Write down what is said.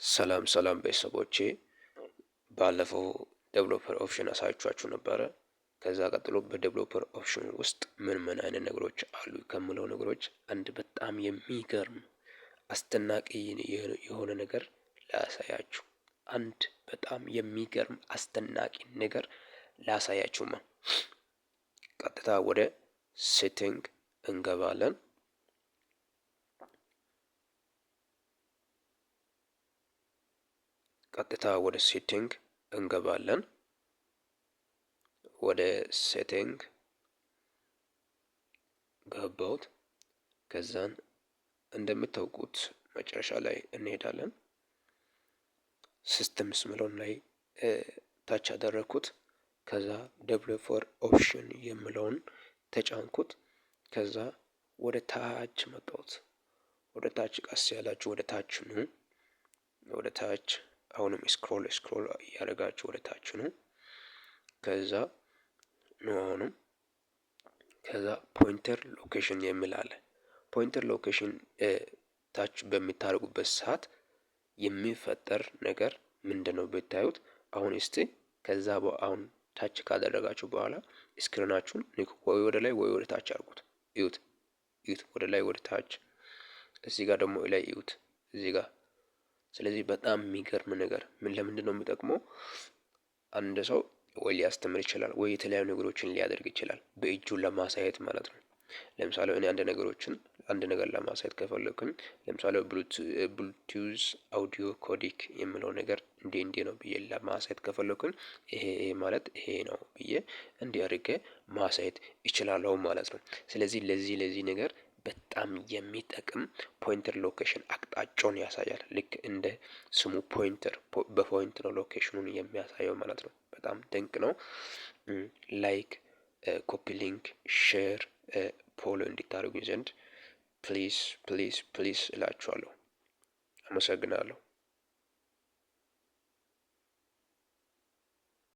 ሰላም ሰላም ቤተሰቦቼ ባለፈው ዴቨሎፐር ኦፕሽን አሳይቻችሁ ነበረ። ከዛ ቀጥሎ በዴቨሎፐር ኦፕሽን ውስጥ ምን አይነት ነገሮች አሉ ከምለው ነገሮች አንድ በጣም የሚገርም አስደናቂ የሆነ ነገር ላሳያችሁ። አንድ በጣም የሚገርም አስደናቂ ነገር ላሳያችሁማ። ቀጥታ ወደ ሴቲንግ እንገባለን። ቀጥታ ወደ ሴቲንግ እንገባለን። ወደ ሴቲንግ ገባሁት። ከዛን እንደምታውቁት መጨረሻ ላይ እንሄዳለን። ሲስተምስ ምለውን ላይ ታች አደረኩት። ከዛ ዴቨሎፐር ኦፕሽን የምለውን ተጫንኩት። ከዛ ወደ ታች መጣሁት። ወደ ታች ቀስ ያላችሁ ወደ ታች ነው። ወደ ታች አሁንም ስክሮል እያደረጋችሁ ወደ ታች ነው። ከዛ ነው አሁንም ከዛ ፖይንተር ሎኬሽን የሚል አለ። ፖይንተር ሎኬሽን ታች በሚታረጉበት ሰዓት የሚፈጠር ነገር ምንድነው ብታዩት፣ አሁን እስቲ ከዛ አሁን ታች ካደረጋችሁ በኋላ ስክሪናችሁን ወይ ወደ ላይ ወይ ወደ ታች አድርጉት። እዩት ወደ ላይ ወደ ታች። እዚህ ጋር ደግሞ ላይ እዩት እዚህ ጋር። ስለዚህ በጣም የሚገርም ነገር ለምንድን ነው የሚጠቅመው? አንድ ሰው ወይ ሊያስተምር ይችላል ወይ የተለያዩ ነገሮችን ሊያደርግ ይችላል በእጁ ለማሳየት ማለት ነው። ለምሳሌ እኔ አንድ ነገር ለማሳየት ከፈለኩኝ ለምሳሌ ብሉቱዝ አውዲዮ ኮዲክ የሚለው ነገር እንዴ ነው ብዬ ለማሳየት ከፈለኩኝ ይሄ ማለት ይሄ ነው ብዬ እንዲህ አድርጌ ማሳየት እችላለሁ ማለት ነው። ስለዚህ ለዚህ ነገር በጣም የሚጠቅም ፖይንተር ሎኬሽን አቅጣጫውን ያሳያል። ልክ እንደ ስሙ ፖይንተር በፖይንት ነው ሎኬሽኑን የሚያሳየው ማለት ነው። በጣም ድንቅ ነው። ላይክ ኮፒ ሊንክ ሼር ፎሎ እንዲታደርጉኝ ዘንድ ፕሊዝ እላችኋለሁ። አመሰግናለሁ።